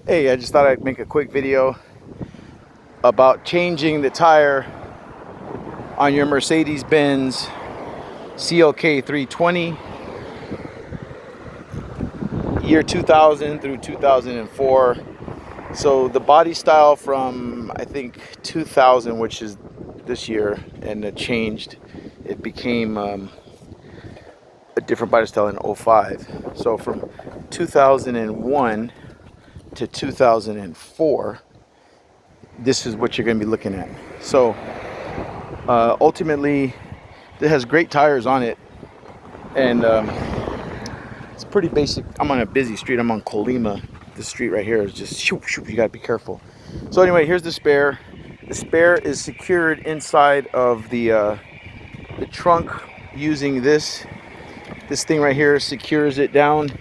Hey, I just thought I'd make a quick video about changing the tire on your Mercedes-Benz CLK 320 year 2000 through 2004. So the body style from I think 2000, which is this year, and it changed. It became a different body style in 05. So from 2001 to 2004, this is what you're going to be looking at. So ultimately, it has great tires on it, and it's pretty basic. I'm on a busy street. I'm on Colima. This street right here is just shoop, shoop. You got to be careful. So anyway, here's the spare. The spare is secured inside of the trunk using this thing right here. Secures it down.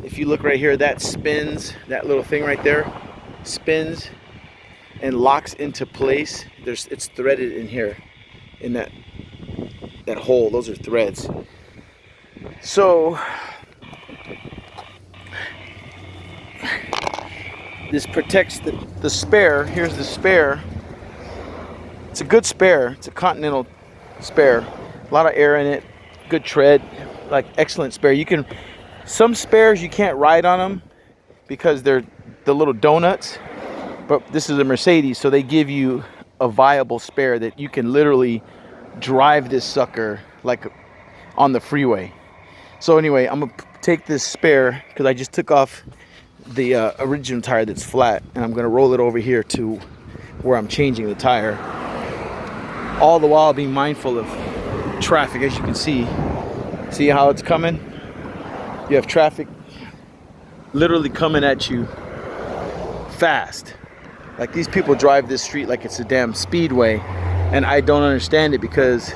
If you look right here, that spins. That little thing right there spins and locks into place. It's threaded in here, in that hole. Those are threads. So this protects the spare. Here's the spare. It's a good spare. It's a Continental spare. A lot of air in it. Good tread. Like, excellent spare. Some spares you can't ride on them because they're the little donuts. But this is a Mercedes, so they give you a viable spare that you can literally drive this sucker like on the freeway. So anyway, I'm gonna take this spare because I just took off the original tire that's flat, and I'm gonna roll it over here to where I'm changing the tire, all the while being mindful of traffic. As you can see how it's coming. You have traffic literally coming at you fast. Like, these people drive this street like it's a damn speedway, and I don't understand it because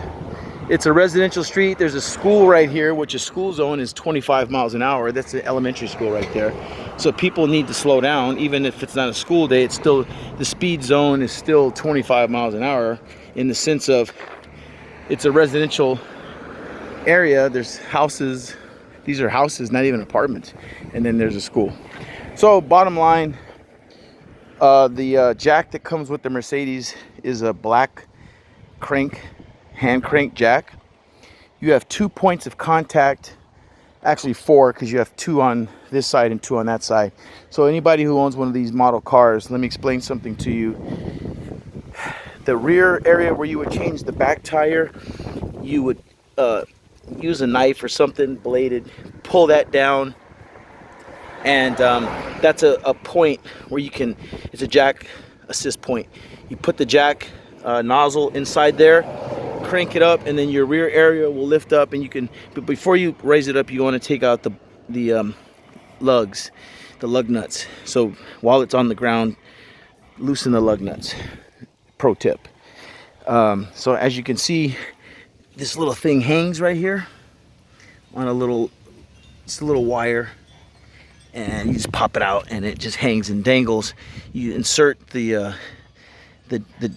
it's a residential street. There's a school right here, which a school zone is 25 miles an hour. That's an elementary school right there. So people need to slow down. Even if it's not a school day, it's still, the speed zone is still 25 miles an hour, in the sense of it's a residential area. There's houses. These are houses, not even apartments. And then there's a school. So bottom line, the jack that comes with the Mercedes is a black hand crank jack. You have 2 points of contact, actually 4, because you have 2 on this side and 2 on that side. So anybody who owns one of these model cars, let me explain something to you. The rear area where you would change the back tire, you would use a knife or something bladed, pull that down, and that's a point where you can, it's a jack assist point. You put the jack nozzle inside there, crank it up, and then your rear area will lift up, and you can, but before you raise it up, you want to take out the lugs, the lug nuts. So while it's on the ground, loosen the lug nuts. Pro tip. So as you can see, this little thing hangs right here on it's a little wire, and you just pop it out and it just hangs and dangles. You insert the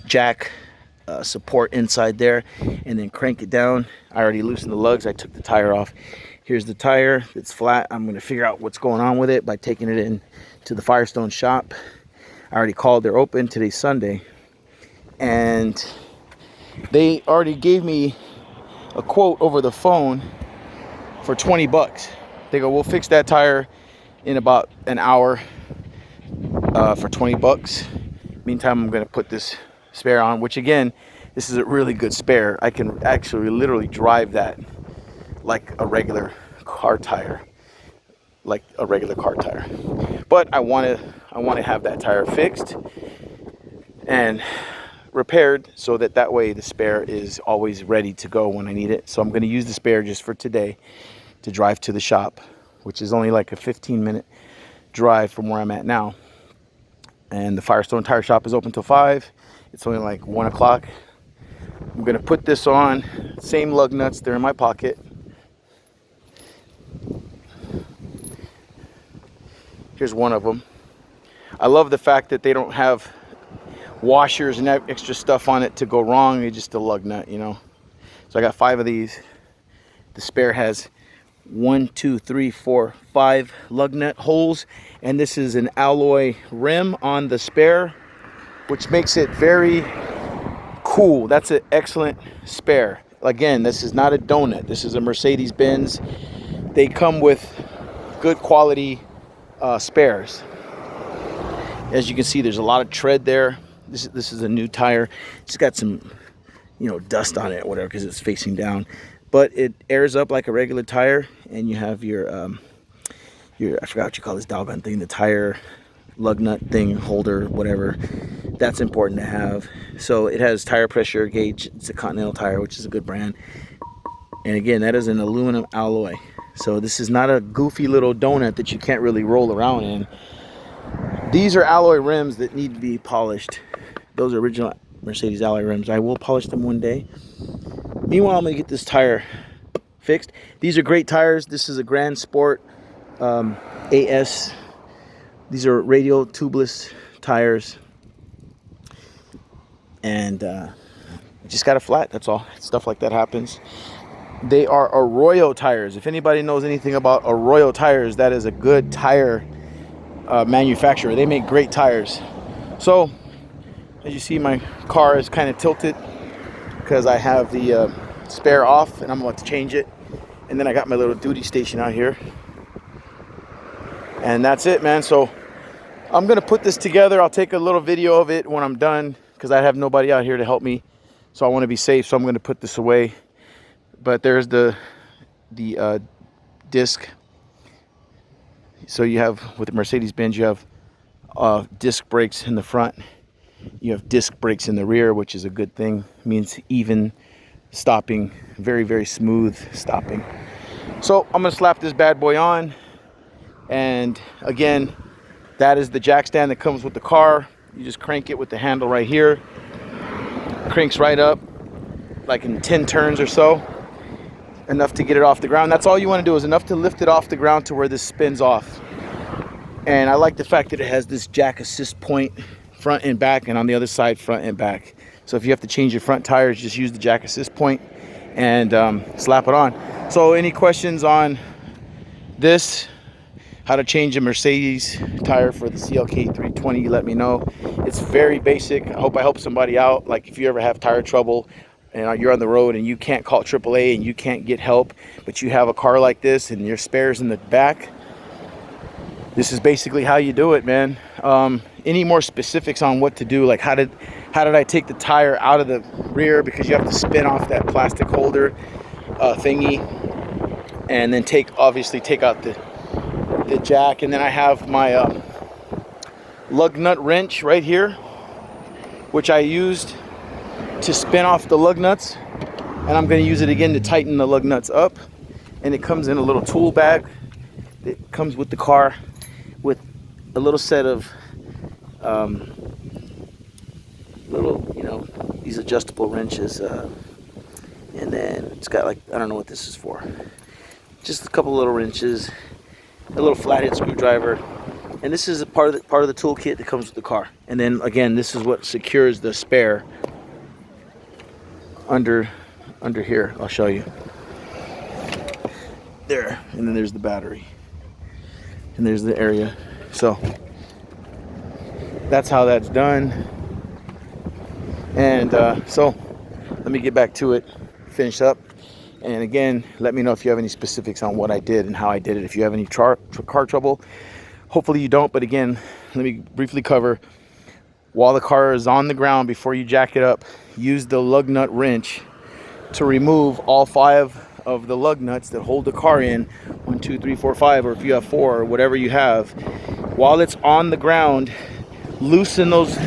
jack support inside there and then crank it down. I already loosened the lugs. I took the tire off. Here's the tire. It's flat. I'm going to figure out what's going on with it by taking it in to the Firestone shop. I already called. They're open. Today's Sunday, and they already gave me a quote over the phone for 20 bucks. They go, we'll fix that tire in about an hour for 20 bucks. Meantime, I'm going to put this spare on, which again, this is a really good spare. I can actually literally drive that like a regular car tire, But I want to have that tire fixed and repaired so that way the spare is always ready to go when I need it. So I'm going to use the spare just for today to drive to the shop, which is only like a 15-minute drive from where I'm at now. And the Firestone Tire Shop is open till 5. It's only like 1 o'clock. I'm going to put this on. Same lug nuts, they're in my pocket. Here's one of them. I love the fact that they don't have washers and extra stuff on it to go wrong. It's just a lug nut, you know. So I got 5 of these. The spare has 1, 2, 3, 4, 5 lug nut holes, and this is an alloy rim on the spare, which makes it very cool. That's an excellent spare. Again, this is not a donut. This is a Mercedes-Benz. They come with good quality spares. As you can see, there's a lot of tread there. This is a new tire. It's got some, you know, dust on it or whatever because it's facing down, but it airs up like a regular tire. And you have your I forgot what you call this doggone thing, the tire lug nut thing holder, whatever. That's important to have. So it has tire pressure gauge. It's a Continental Tire, which is a good brand. And again, that is an aluminum alloy. So this is not a goofy little donut that you can't really roll around in. These are alloy rims that need to be polished. Those are original Mercedes alloy rims. I will polish them one day. Meanwhile, I'm gonna get this tire fixed. These are great tires. This is a Grand Sport AS. These are radial tubeless tires. And just got a flat, that's all. Stuff like that happens. They are Arroyo tires. If anybody knows anything about Arroyo tires, that is a good tire manufacturer. They make great tires. So as you see, my car is kind of tilted because I have the spare off and I'm about to change it. And then I got my little duty station out here, and that's it, man. So I'm gonna put this together. I'll take a little video of it when I'm done because I have nobody out here to help me, so I want to be safe. So I'm going to put this away. But there's the disc. So you have, with the Mercedes-Benz, you have disc brakes in the front. You have disc brakes in the rear, which is a good thing. It means even stopping, very, very smooth stopping. So I'm going to slap this bad boy on. And again, that is the jack stand that comes with the car. You just crank it with the handle right here. Cranks right up, like in 10 turns or so. Enough to get it off the ground. That's all you want to do, is enough to lift it off the ground to where this spins off. And I like the fact that it has this jack assist point, front and back, and on the other side, front and back. So if you have to change your front tires, just use the jack assist point and slap it on. So any questions on this, how to change a Mercedes tire for the CLK 320, let me know. It's very basic. I hope I help somebody out. Like if you ever have tire trouble and you're on the road and you can't call AAA and you can't get help, but you have a car like this and your spares in the back, this is basically how you do it, man. Any more specifics on what to do, like how did I take the tire out of the rear, because you have to spin off that plastic holder thingy, and then obviously take out the jack. And then I have my lug nut wrench right here, which I used to spin off the lug nuts, and I'm going to use it again to tighten the lug nuts up. And it comes in a little tool bag. It comes with the car with a little set of little, you know, these adjustable wrenches, and then it's got, like, I don't know what this is for, just a couple little wrenches, a little flathead screwdriver, and this is a part of the toolkit that comes with the car. And then again, this is what secures the spare under here. I'll show you. There, and then there's the battery, and there's the area. So that's how that's done. And so let me get back to it, finish up. And again, let me know if you have any specifics on what I did and how I did it. If you have any car trouble, hopefully you don't. But again, let me briefly cover. While the car is on the ground, before you jack it up, use the lug nut wrench to remove all 5 of the lug nuts that hold the car in. 1, 2, 3, 4, 5, or if you have 4 or whatever you have. While it's on the ground, loosen those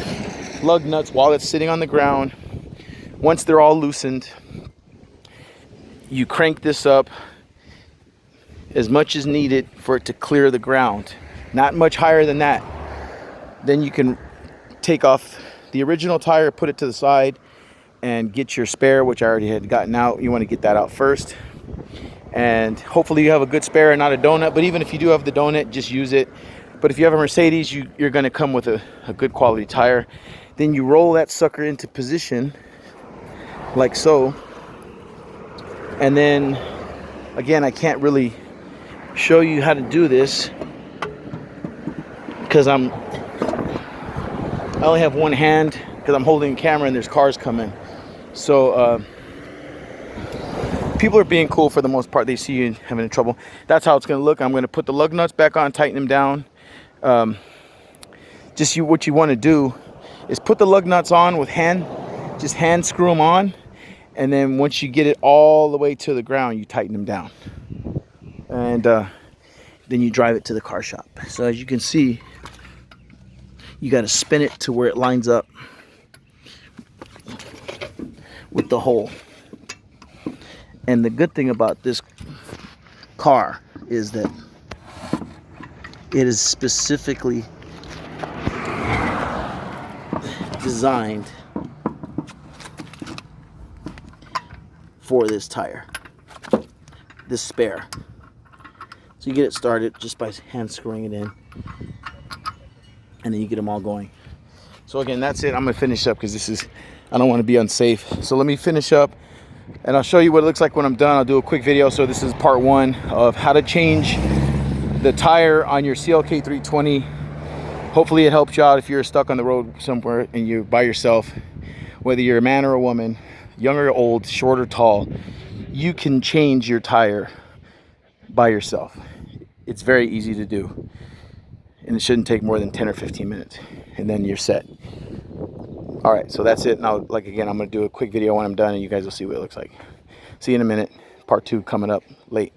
lug nuts while it's sitting on the ground. Once they're all loosened, you crank this up as much as needed for it to clear the ground. Not much higher than that. Then you can take off the original tire, put it to the side, and get your spare, which I already had gotten out. You want to get that out first. And hopefully you have a good spare and not a donut. But even if you do have the donut, just use it. But if you have a Mercedes, you're going to come with a good quality tire. Then you roll that sucker into position like so. And then again, I can't really show you how to do this, because I only have one hand because I'm holding the camera and there's cars coming. So people are being cool for the most part. They see you having trouble. That's how it's going to look. I'm going to put the lug nuts back on, tighten them down. What you want to do is put the lug nuts on with just hand screw them on, and then once you get it all the way to the ground, you tighten them down, and then you drive it to the car shop. So as you can see, you got to spin it to where it lines up with the hole. And the good thing about this car is that it is specifically designed for this tire, this spare. So you get it started just by hand screwing it in, and then you get them all going. So again, that's it. I'm gonna finish up because I don't want to be unsafe. So let me finish up and I'll show you what it looks like when I'm done. I'll do a quick video. So this is part one of how to change the tire on your CLK 320. Hopefully it helps you out if you're stuck on the road somewhere and you're by yourself. Whether you're a man or a woman, young or old, short or tall, you can change your tire by yourself. It's very easy to do, and it shouldn't take more than 10 or 15 minutes, and then you're set. All right, so that's it. Now, like again, I'm gonna do a quick video when I'm done, and you guys will see what it looks like. See you in a minute. Part two coming up late.